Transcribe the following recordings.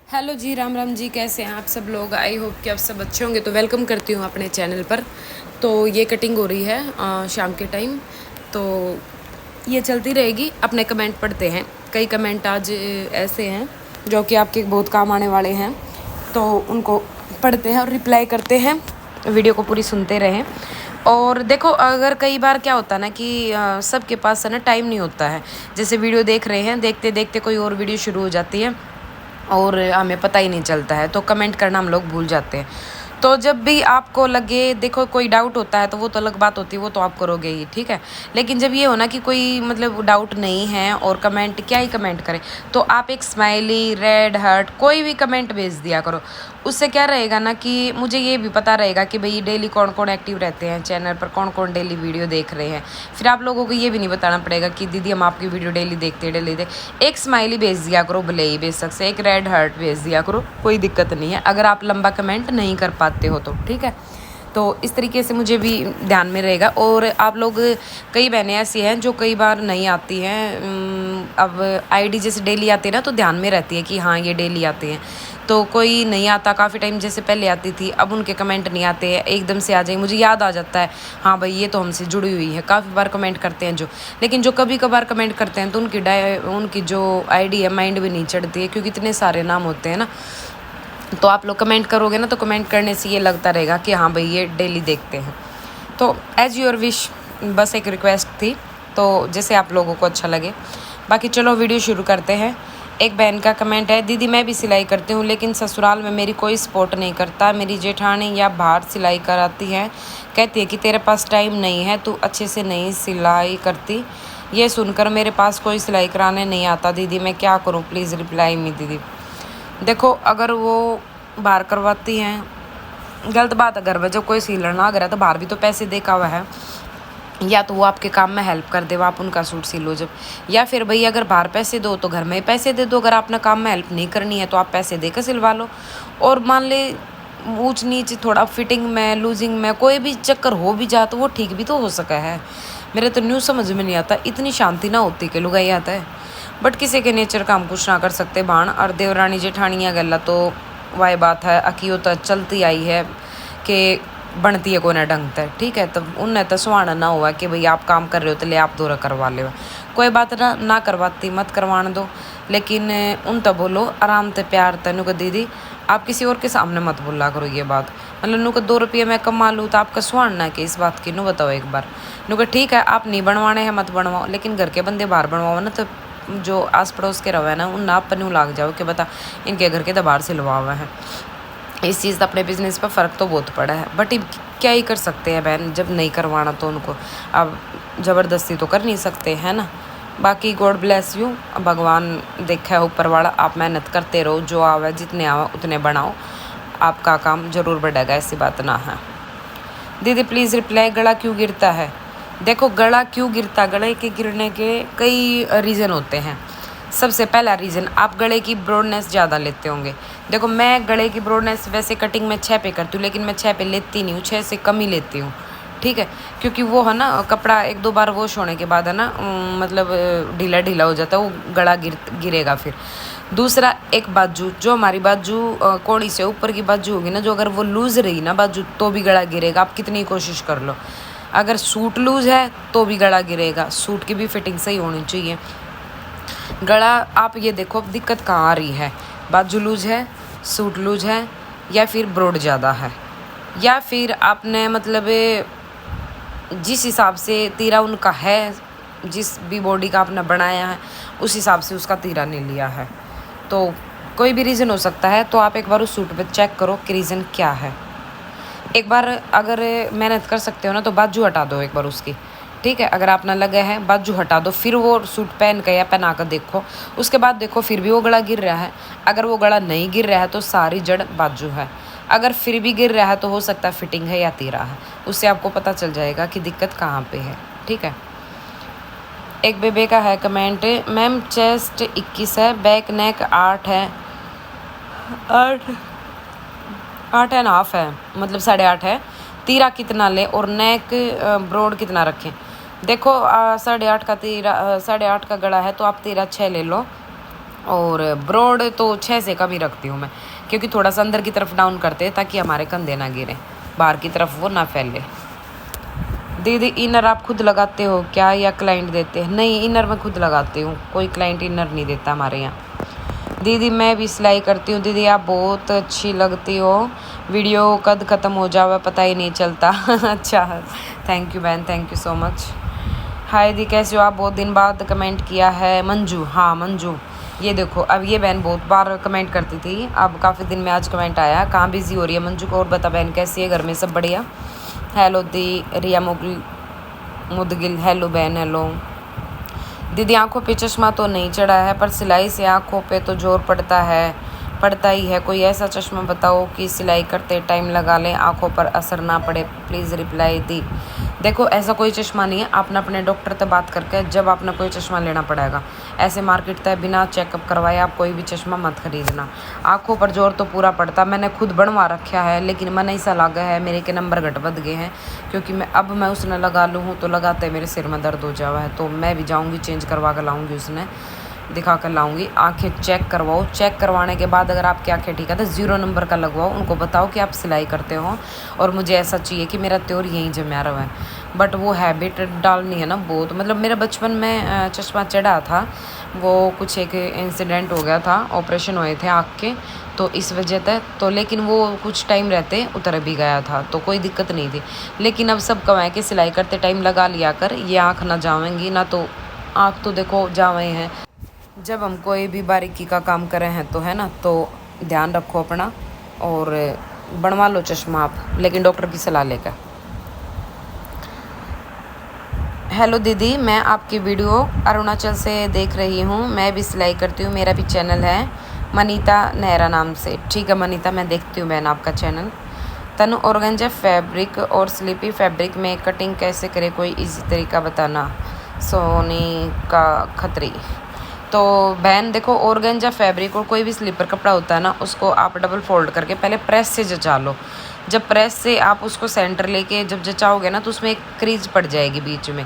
Hello जी, राम राम जी। कैसे हैं आप सब लोग? आई होप कि आप सब अच्छे होंगे। तो वेलकम करती हूँ अपने चैनल पर। तो ये कटिंग हो रही है शाम के टाइम, तो ये चलती रहेगी। अपने कमेंट पढ़ते हैं। कई कमेंट आज ऐसे हैं जो कि आपके बहुत काम आने वाले हैं, तो उनको पढ़ते हैं और रिप्लाई करते हैं। वीडियो को पूरी सुनते रहें। और देखो, अगर कई बार क्या होता है ना कि सबके पास है ना टाइम नहीं होता है। जैसे वीडियो देख रहे हैं, देखते देखते कोई और वीडियो शुरू हो जाती है और हमें पता ही नहीं चलता है, तो कमेंट करना हम लोग भूल जाते हैं। तो जब भी आपको लगे, देखो कोई डाउट होता है तो वो तो अलग बात होती है, वो तो आप करोगे ही, ठीक है। लेकिन जब ये हो ना कि कोई मतलब डाउट नहीं है और कमेंट क्या ही कमेंट करें, तो आप एक स्माइली, रेड हार्ट, कोई भी कमेंट भेज दिया करो। उससे क्या रहेगा ना कि मुझे ये भी पता रहेगा कि भाई डेली कौन कौन एक्टिव रहते हैं चैनल पर, कौन कौन डेली वीडियो देख रहे हैं। फिर आप लोगों को ये भी नहीं बताना पड़ेगा कि दीदी हम आपकी वीडियो डेली देखते हैं, डेली देख। एक स्माइली भेज दिया करो, भले ही भेज सकते, एक रेड हार्ट भेज दिया करो, कोई दिक्कत नहीं है अगर आप लंबा कमेंट नहीं कर पाते हो तो, ठीक है। तो इस तरीके से मुझे भी ध्यान में रहेगा। और आप लोग, कई बहनें ऐसी हैं जो कई बार नहीं आती हैं। अब आईडी जैसे डेली आती है ना, तो ध्यान में रहती है कि हाँ ये डेली आते हैं। तो कोई नहीं आता काफ़ी टाइम, जैसे पहले आती थी, अब उनके कमेंट नहीं आते हैं, एकदम से आ जाए, मुझे याद आ जाता है हाँ भाई ये तो हमसे जुड़ी हुई है। काफ़ी बार कमेंट करते हैं जो, लेकिन जो कभी कभार कमेंट करते हैं तो उनकी जो आईडी है माइंड भी नहीं चढ़ती है, क्योंकि इतने सारे नाम होते हैं ना। तो आप लोग कमेंट करोगे ना, तो कमेंट करने से ये लगता रहेगा कि हाँ भाई ये डेली देखते हैं। तो एज योर विश, बस एक रिक्वेस्ट थी, तो जैसे आप लोगों को अच्छा लगे। बाकी चलो वीडियो शुरू करते हैं। एक बहन का कमेंट है, दीदी मैं भी सिलाई करती हूँ लेकिन ससुराल में मेरी कोई सपोर्ट नहीं करता। मेरी जेठानी या बाहर सिलाई कराती है, कहती है कि तेरे पास टाइम नहीं है, तू अच्छे से नहीं सिलाई करती। ये सुनकर मेरे पास कोई सिलाई कराने नहीं आता। दीदी मैं क्या करूँ, प्लीज़ रिप्लाई मी दीदी। देखो, अगर वो बाहर करवाती हैं, गलत बात है। घर में जब कोई सिलर ना अगर है तो बाहर भी तो पैसे दे का हुआ है, या तो वो आपके काम में हेल्प कर दे, वो आप उनका सूट सिलो जब। या फिर भाई अगर बाहर पैसे दो तो घर में ही पैसे दे दो। अगर आपने काम में हेल्प नहीं करनी है तो आप पैसे देकर सिलवा लो। और मान ले ऊंच नीच थोड़ा फिटिंग में, लूजिंग में कोई भी चक्कर हो भी जा तो वो ठीक भी तो हो सका है। मेरे तो न्यूज़ समझ में नहीं आता, इतनी शांति ना होती कि लुगाई आता है। बट किसी के नेचर का हम कुछ ना कर सकते बाण। और देवरानी जेठानियाँ गल्ला तो वाह बात है, अकियो तो चलती आई है कि बनती है कोने ढंग तक, ठीक है। तो उनने तो सुहाना ना हुआ कि भाई आप काम कर रहे हो तो ले आप दोरा करवा ले। कोई बात ना करवाती, मत करवाने दो। लेकिन उन तो बोलो आराम से, प्यार तेनू को दीदी आप किसी और के सामने मत बोला करो ये बात। मतलब नू को 2 रुपये मैं कमा लूँ तो आपका सुहाना है कि इस बात की? नू बताओ एक बार। नू को ठीक है आप नहीं बनवाने हैं मत बनवाओ, लेकिन घर के बंदे बाहर बनवाओ ना, तो जो आस पड़ोस के रवे ना उन ना पन्नू लाग जाओ कि बता इनके घर के तो बाहर से लुआ हुआ है। इस चीज़ का अपने बिजनेस पर फ़र्क तो बहुत पड़ा है। बट क्या ही कर सकते हैं बहन, जब नहीं करवाना तो उनको अब ज़बरदस्ती तो कर नहीं सकते, है ना। बाकी गॉड ब्लेस यू, भगवान देखा है ऊपर वाला। आप मेहनत करते रहो, जो आवे जितने आवे उतने बनाओ, आपका काम ज़रूर बढ़ेगा, ऐसी बात ना है। दीदी प्लीज़ रिप्लाई, गला क्यों गिरता है? देखो, गला क्यों गिरता, गले के गिरने के कई रीज़न होते हैं। सबसे पहला रीज़न, आप गले की ब्रॉडनेस ज़्यादा लेते होंगे। देखो, मैं गले की ब्रॉडनेस वैसे कटिंग में 6 पे करती हूँ, लेकिन मैं 6 पे लेती नहीं हूँ, 6 से कम ही लेती हूँ, ठीक है। क्योंकि वो है ना, कपड़ा 1-2 बार वॉश होने के बाद है ना, मतलब ढीला ढीला हो जाता है, वो गला गिरेगा फिर। दूसरा, एक बाजू, जो हमारी बाजू कोड़ी से ऊपर की बाजू होगी ना, जो अगर वो लूज़ रही ना बाजू, तो भी गला गिरेगा, आप कितनी कोशिश कर लो। अगर सूट लूज़ है तो भी गला गिरेगा। सूट की भी फिटिंग सही होनी चाहिए। गला, आप ये देखो दिक्कत कहाँ आ रही है, बाजू लूज है, सूट लूज है, या फिर ब्रॉड ज़्यादा है, या फिर आपने मतलब जिस हिसाब से तीरा उनका है, जिस भी बॉडी का आपने बनाया है उस हिसाब से उसका तीरा नहीं लिया है। तो कोई भी रीज़न हो सकता है। तो आप एक बार उस सूट पे चेक करो कि रीज़न क्या है। एक बार अगर मेहनत कर सकते हो ना, तो बाजू हटा दो एक बार उसकी, ठीक है। अगर आपने लगा है बाजू हटा दो, फिर वो सूट पहन के या पहना कर देखो, उसके बाद देखो फिर भी वो गला गिर रहा है। अगर वो गला नहीं गिर रहा है तो सारी जड़ बाजू है। अगर फिर भी गिर रहा है तो हो सकता है फिटिंग है या तीरा है। उससे आपको पता चल जाएगा कि दिक्कत कहाँ पे है, ठीक है। एक बेबे का है कमेंट, मैम चेस्ट 21 है, बैक नेक 8 है, 8.5 है, मतलब 8.5 है। तीरा कितना ले और नेक ब्रॉड कितना रखें? देखो 8.5 का तीरा, 8.5 का गला है तो आप तीरा 6 ले लो, और ब्रॉड तो 6 से कम ही रखती हूँ मैं, क्योंकि थोड़ा सा अंदर की तरफ डाउन करते हैं ताकि हमारे कंधे ना गिरें, बाहर की तरफ वो ना फैले। दीदी इनर आप खुद लगाते हो क्या या क्लाइंट देते हैं? नहीं, इनर मैं खुद लगाती हूँ, कोई क्लाइंट इनर नहीं देता हमारे यहाँ। दीदी मैं भी सिलाई करती हूँ। दीदी आप बहुत अच्छी लगती हो, वीडियो कद ख़त्म हो जावे पता ही नहीं चलता। अच्छा, थैंक यू बहन, थैंक यू सो मच। हाय दी कैसे हो आप? बहुत दिन बाद कमेंट किया है। मंजू, हाँ मंजू, ये देखो अब ये बहन बहुत बार कमेंट करती थी, अब काफ़ी दिन में आज कमेंट आया। कहाँ बिजी हो रही है मंजू को? और बता बहन कैसी है, घर में सब बढ़िया? हेलो दी रिया मुदगिल, हेलो बहन, हेलो। दीदी आंखों पे चश्मा तो नहीं चढ़ा है, पर सिलाई से आंखों पे तो जोर पड़ता ही है। कोई ऐसा चश्मा बताओ कि सिलाई करते टाइम लगा लें, आंखों पर असर ना पड़े, प्लीज़ रिप्लाई दी। देखो ऐसा कोई चश्मा नहीं है, आपने अपने डॉक्टर से बात करके जब आपने कोई चश्मा लेना पड़ेगा। ऐसे मार्केट तक बिना चेकअप करवाए आप कोई भी चश्मा मत खरीदना। आंखों पर जोर तो पूरा पड़ता, मैंने खुद बनवा रखा है, लेकिन मन ऐसा लगा है मेरे के नंबर घट बद गए हैं, क्योंकि मैं उसने लगा लूँ तो लगाते मेरे सिर में दर्द हो जावा है। तो मैं भी जाऊँगी चेंज करवा कर लाऊँगी, उसने दिखा कर लाऊंगी। आंखें चेक करवाओ, चेक करवाने के बाद अगर आपकी आंखें ठीक है तो 0 नंबर का लगवाओ। उनको बताओ कि आप सिलाई करते हो और मुझे ऐसा चाहिए कि मेरा त्योर यहीं जमा रहा है। बट वो हैबिट डालनी है ना बहुत, मतलब मेरा बचपन में चश्मा चढ़ा था, वो कुछ एक इंसिडेंट हो गया था, ऑपरेशन हुए थे आँख के, तो इस वजह से तो, लेकिन वो कुछ टाइम रहते उतर भी गया था तो कोई दिक्कत नहीं थी। लेकिन अब सब कमाए कि सिलाई करते टाइम लगा लिया कर, ये आँख ना जावेंगी ना, तो आँख तो देखो जावे हैं। जब हम कोई भी बारीकी का काम करें हैं तो है ना, तो ध्यान रखो अपना और बनवा लो चश्मा आप, लेकिन डॉक्टर की सलाह लेकर। हेलो दीदी, मैं आपकी वीडियो अरुणाचल से देख रही हूँ, मैं भी सिलाई करती हूँ, मेरा भी चैनल है मनीता नेहरा नाम से। ठीक है मनीता, मैं देखती हूँ बहन आपका चैनल। तनु ऑर्गेंजा फैब्रिक और स्लीपी फैब्रिक में कटिंग कैसे करे, कोई इजी तरीका बताना। सोनी का खत्री। तो बहन देखो, ऑर्गेंजा फैब्रिक और कोई भी स्लीपर कपड़ा होता है ना, उसको आप डबल फोल्ड करके पहले प्रेस से जचा लो। जब प्रेस से आप उसको सेंटर लेके जब जचाओगे ना, तो उसमें एक क्रीज पड़ जाएगी बीच में।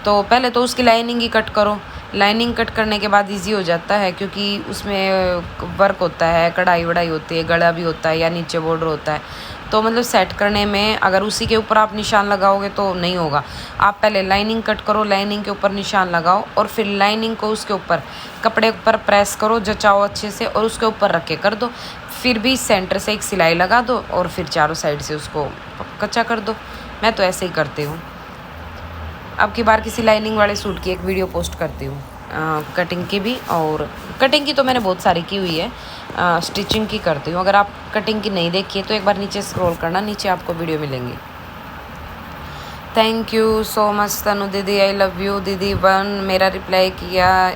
तो पहले तो उसकी लाइनिंग ही कट करो। लाइनिंग कट करने के बाद इजी हो जाता है, क्योंकि उसमें वर्क होता है, कढ़ाई वढ़ाई होती है, गला भी होता है या नीचे बॉर्डर होता है। तो मतलब सेट करने में अगर उसी के ऊपर आप निशान लगाओगे तो नहीं होगा। आप पहले लाइनिंग कट करो, लाइनिंग के ऊपर निशान लगाओ और फिर लाइनिंग को उसके ऊपर कपड़े पर प्रेस करो, जचाओ अच्छे से और उसके ऊपर रख के कर दो। फिर भी सेंटर से एक सिलाई लगा दो और फिर चारों साइड से उसको कच्चा कर दो। मैं तो ऐसे ही करती हूँ। अब की बार किसी लाइनिंग वाले सूट की एक वीडियो पोस्ट करती हूँ, कटिंग की भी, और कटिंग की तो मैंने बहुत सारी की हुई है, स्टिचिंग की करती हूँ। अगर आप कटिंग की नहीं देखी है तो एक बार नीचे स्क्रॉल करना, नीचे आपको वीडियो मिलेंगी। थैंक यू सो मच तनु दीदी, आई लव यू दीदी वन मेरा रिप्लाई किया,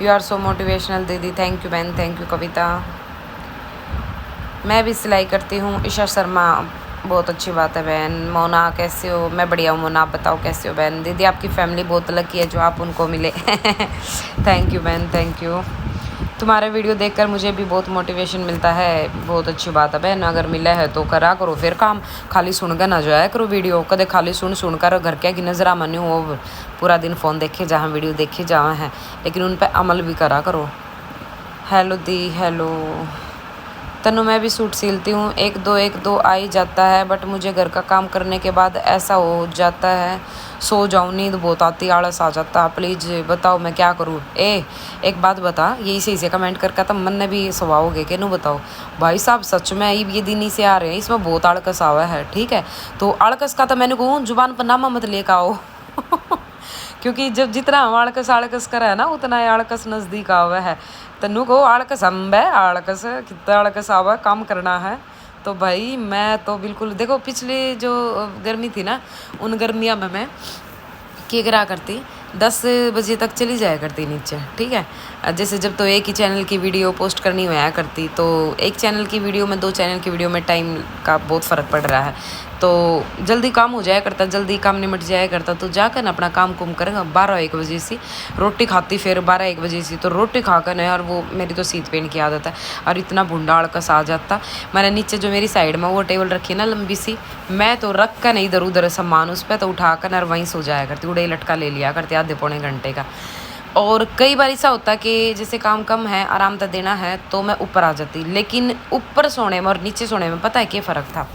यू आर सो मोटिवेशनल दीदी। थैंक यू बहन, थैंक यू कविता। मैं भी सिलाई करती हूँ, ईशा शर्मा, बहुत अच्छी बात है बहन। मोना कैसे हो? मैं बढ़िया हूँ मोना, आप बताओ कैसे हो बहन? दीदी आपकी फैमिली बहुत लकी है जो आप उनको मिले। थैंक यू बहन, थैंक यू। तुम्हारे वीडियो देखकर मुझे भी बहुत मोटिवेशन मिलता है, बहुत अच्छी बात है बहन। अगर मिला है तो करा करो फिर काम, खाली सुनकर ना जाया करो वीडियो। कदे खाली सुनकर घर क्या की नज़र मन वो पूरा दिन फ़ोन देखे जहाँ वीडियो देखे जहाँ हैं, लेकिन उन पर अमल भी करा करो। हेलो दी, हेलो तनु, मैं भी सूट सिलती हूँ, एक दो आ ही जाता है, बट मुझे घर का काम करने के बाद ऐसा हो जाता है सो जाऊँ, नींद बहुत आती, आलस आ जाता। प्लीज़ बताओ मैं क्या करूँ। एक बात बता, यही सही से कमेंट करके तब मन ने भी सवाओगे कि नू बताओ भाई साहब, सच में ये दिन ही से आ रहे हैं, इसमें बहुत आड़कस आवा है। ठीक है, तो आड़कस का तो मैंने कहूँ जुबान पर नामा मत लेकर आओ। क्योंकि जब जितना हम आड़कस करा है ना, उतना ही आड़कस नज़दीक आवा है। तनु को आड़कस हम है, आड़कस कितना आड़कस आवा, काम करना है। तो भाई मैं तो बिल्कुल, देखो पिछली जो गर्मी थी ना, उन गर्मियों में मैं क्या करा करती, 10 बजे तक चली जाया करती नीचे। ठीक है, जैसे जब तो एक ही चैनल की वीडियो पोस्ट करनी हुआ करती, तो एक चैनल की वीडियो में 2 चैनल की वीडियो में टाइम का बहुत फ़र्क पड़ रहा है, तो जल्दी काम हो जाया करता, जल्दी काम निमट जाया करता। तो जाकर अपना काम कुम करेंगे 12-1 बजे से रोटी खाती, फिर 12-1 बजे से तो रोटी खाकर ना यार, वो मेरी तो सीत पेन की आदत है, और इतना भुंडा अड़कस आ जाता। मैंने नीचे जो मेरी साइड में वो टेबल रखी ना लंबी सी, मैं तो रख कर नहीं इधर उधर सामान उस पर, तो उठा कर वहीं सो जाया करती, उड़े लटका ले लिया करती आधे पौने घंटे का। और कई बार ऐसा होता कि जैसे काम कम है, आराम तो देना है, तो मैं ऊपर आ जाती। लेकिन ऊपर सोने में और नीचे सोने में पता है क्या फ़र्क था?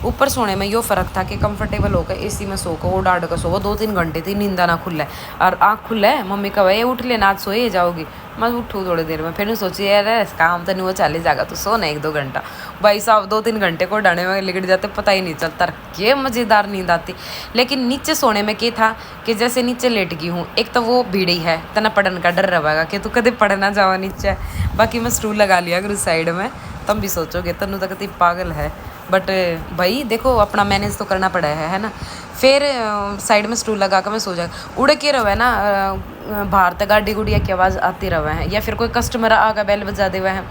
ऊपर सोने में यो फ़र्क था कि कंफर्टेबल होकर एसी में सो को वो डाढ़ कर सो, वो 2-3 घंटे थी नींदा ना खुला है और आँख खुला है। मम्मी कहा ये उठ लेना, आज सोए जाओगी। मैं उठूँ थोड़ी देर में, फिर सोची यार काम तो नहीं वो चले जाएगा, तो सो ना 1-2 घंटा। भाई साहब 2-3 घंटे को डाने में लिगड़ जाते, पता ही नहीं चलता, ये मज़ेदार नींद आती। लेकिन नीचे सोने में क्या था कि जैसे नीचे लेट गई हूँ, एक तो वो भीड़ी है तना पढ़ने का डर रहेगा कि तू कदे पढ़ना जावा नीचे। बाकी मैं स्टूल लगा लिया अगर उस साइड में, तुम भी सोचोगे तनु तक तो पागल है, बट भाई देखो अपना मैनेज तो करना पड़ा है ना। फिर साइड में स्टूल लगा कर मैं सो जा। उड़ के रहे ना, बाहर तक गाड़ी गुड़िया की आवाज़ आती रहे हैं, या फिर कोई कस्टमर आकर बेल बजा दे हुए हैं,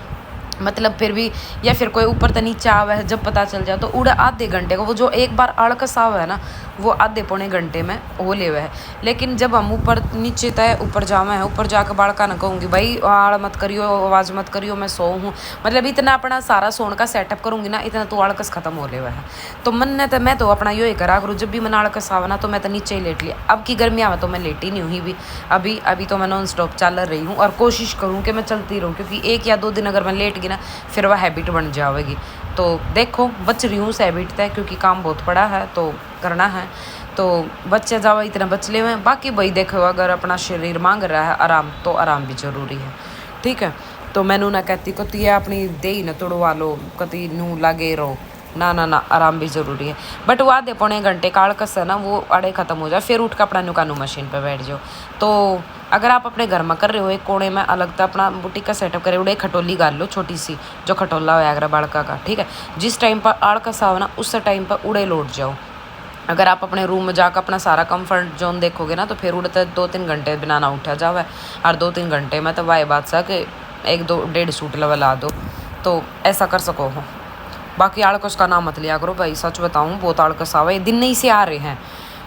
मतलब फिर भी, या फिर कोई ऊपर तो नीचे आवा है, जब पता चल जाए तो उड़ा आधे घंटे को वो जो एक बार आड़कस आवा है ना, वो आधे पौने घंटे में हो ले हुआ है। लेकिन जब हम ऊपर नीचे तय ऊपर जावे हैं, ऊपर जाकर बाड़का ना कहूँगी भाई आड़ मत करियो, आवाज़ मत करियो, मैं सो हूँ, मतलब इतना अपना सारा सोन का सेटअप करूँगी ना, इतना तो आड़कस खत्म हो ले हुआ है। तो मन ने तो मैं तो अपना यो ही करा करूँ, जब भी मन आड़कस आवा ना तो मैं तो नीचे ही लेट लिया। अब की गर्मी आवा तो मैं लेटी नहीं हुई भी, अभी तो मैं नॉन स्टॉप चल रही हूँ और कोशिश करूँ कि मैं चलती रहूँ, क्योंकि 1 या 2 दिन अगर मैं लेट गई ना फिर वह हैबिट बन जाएगी। तो देखो बच रही हूँ उस हैबिट तय, क्योंकि काम बहुत पड़ा है तो करना है, तो बच्चे जाओ इतना बच ले हुए। बाकी भाई देखो अगर अपना शरीर मांग रहा है आराम, तो आराम भी ज़रूरी है, ठीक है। तो मैनू ना कहती कती है अपनी दे ही ना तोड़वा लो, कती नू लागे रहो, ना ना ना, आराम भी ज़रूरी है। बट वो आधे पौने घंटे का आड़कस है ना, वो आड़े ख़त्म हो जाए, फिर उठ कर अपना नुकानू मशीन पर बैठ जाओ। तो अगर आप अपने घर में कर रहे हो एक कोने में अलग तो अपना बुटीक का सेटअप करे, उड़े खटोली गाल लो छोटी सी, जो खटोला हो अगर बाड़का का, ठीक है। जिस टाइम पर आड़कस आओ ना उस टाइम पर उड़े लौट जाओ। अगर आप अपने रूम में जाकर अपना सारा कंफर्ट जोन देखोगे ना, तो फिर उड़ते 2-3 घंटे बिना ना उठा जावे, और 2-3 घंटे में तो वाई बात सा कि 1-2-1.5 सूट लगा दो, तो ऐसा कर सको हो। बाकी आड़कस का नाम मत लिया करो भाई, सच बताऊँ बहुत आड़कस आवे, दिन नहीं से आ रहे हैं।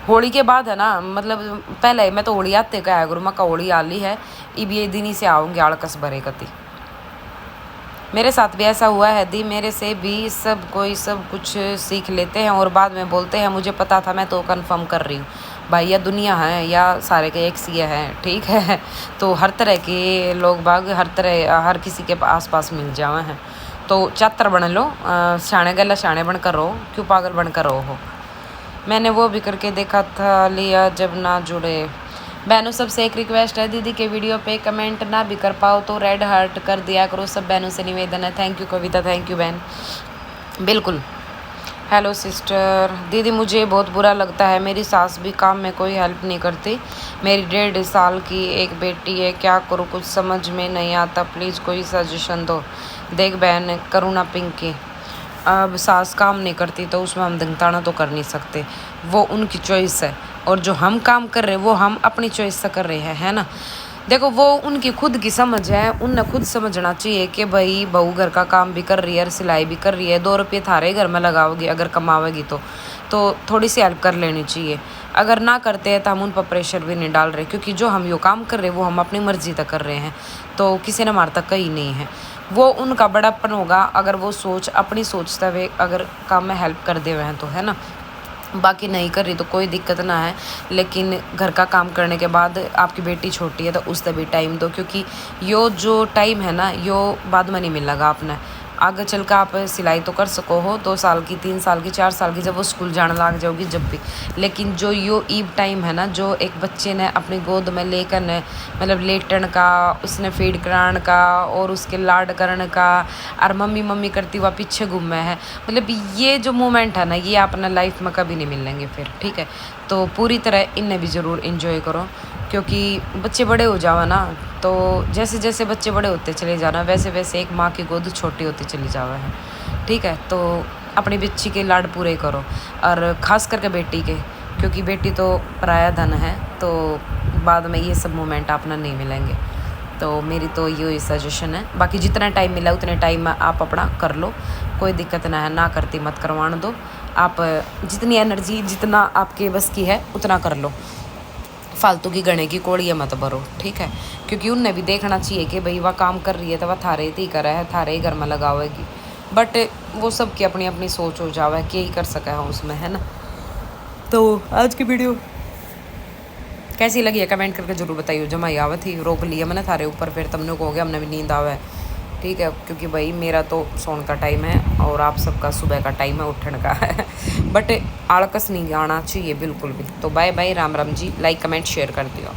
होली के बाद है ना, मतलब पहले मैं तो होली आते का गुरु माँ का होली आली है, अब ये दिन ही से आऊँगी आड़कस भरे कति। मेरे साथ भी ऐसा हुआ है दी, मेरे से भी सब कोई सब कुछ सीख लेते हैं और बाद में बोलते हैं मुझे पता था, मैं तो कंफर्म कर रही हूँ। भाई या दुनिया है या सारे के एक सी है, ठीक है। तो हर तरह के लोग बाग हर तरह हर किसी के आस पास मिल जावे हैं, तो चातर बन लो, शाणे गला शाणे बन कर रहो, क्यों पागल बन कर रहो हो। मैंने वो भी करके देखा था लिया जब ना जुड़े। बहनों सबसे एक रिक्वेस्ट है, दीदी के वीडियो पे कमेंट ना भी कर पाओ तो रेड हार्ट कर दिया करो, सब बहनों से निवेदन है। Thank you Kavita, thank you बहन, बिल्कुल। हेलो सिस्टर, दीदी मुझे बहुत बुरा लगता है, मेरी सास भी काम में कोई हेल्प नहीं करती, मेरी 1.5 साल की एक बेटी है, क्या करूँ कुछ समझ में नहीं आता, प्लीज़ कोई सजेशन दो। देख बहन करुणा पिंकी, अब सास काम नहीं करती तो उसमें हम दंगताना तो कर नहीं सकते, वो उनकी चॉइस है, और जो हम काम कर रहे हैं वो हम अपनी चॉइस से कर रहे हैं, है ना। देखो वो उनकी खुद की समझ है, उन्हें खुद समझना चाहिए कि भाई बहू घर का काम भी कर रही है और सिलाई भी कर रही है, 2 रुपये थारे घर में लगाओगी अगर कमाओगी तो थोड़ी सी हेल्प कर लेनी चाहिए। अगर ना करते हैं तो हम उन पर प्रेशर भी नहीं डाल रहे, क्योंकि जो हम यो काम कर रहे हैं वो हम अपनी मर्जी तक कर रहे हैं, तो किसी ने हमारे तक कही नहीं है। वो उनका बड़ापन होगा अगर वो सोच अपनी सोचते हुए अगर काम में हेल्प कर दे हुए हैं तो, है ना। बाकी नहीं कर रही तो कोई दिक्कत ना है, लेकिन घर का काम करने के बाद आपकी बेटी छोटी है तो उससे भी टाइम दो, क्योंकि यो जो टाइम है ना यो बाद में नहीं मिलेगा आपने। आगे चल कर आप सिलाई तो कर सको हो 2 साल की, 3 साल की, 4 साल की, जब वो स्कूल जाने लग जाओगी जब भी। लेकिन जो यो ईव टाइम है ना, जो एक बच्चे ने अपनी गोद में लेकर ने मतलब लेटन का, उसने फीड कराने का और उसके लाड करने का, और मम्मी मम्मी करती हुआ पीछे घूमे है, मतलब ये जो मोमेंट है ना ये अपना लाइफ में कभी नहीं मिलेंगे फिर, ठीक है। तो पूरी तरह इन्हें भी ज़रूर इन्जॉय करो, क्योंकि बच्चे बड़े हो जाओ ना, तो जैसे जैसे बच्चे बड़े होते चले जाना वैसे वैसे एक माँ की गोद छोटी होती चली जावा है, ठीक है। तो अपनी बच्ची के लाड पूरे करो, और ख़ास करके बेटी के, क्योंकि बेटी तो पराया धन है, तो बाद में ये सब मोमेंट अपना नहीं मिलेंगे। तो मेरी तो ये सजेशन है। बाकी जितना टाइम मिला उतने टाइम में आप अपना कर लो, कोई दिक्कत ना है, ना करती मत करवाने दो। आप जितनी एनर्जी जितना आपके बस की है उतना कर लो, फालतू की गणे की कोड़ियाँ मत भरो, ठीक है। क्योंकि उनने भी देखना चाहिए कि भाई वह काम कर रही है तो वह थारे ही कर रहा है, थारे ही घर में लगावेगी, बट वो सब की अपनी अपनी सोच हो जावे कि ही कर सका है उसमें, है ना। तो आज की वीडियो कैसी लगी है कमेंट करके जरूर बताइए। जमाई आवत थी रोक लिया मैंने थारे ऊपर, फिर तुमने को हो गया हमने भी नींद आवे, ठीक है, क्योंकि भाई मेरा तो सोने का टाइम है और आप सबका सुबह का टाइम है उठने का है बट आलकस नहीं आना चाहिए बिल्कुल भी। तो bye bye, Ram Ram ji, like comment share कर दियो।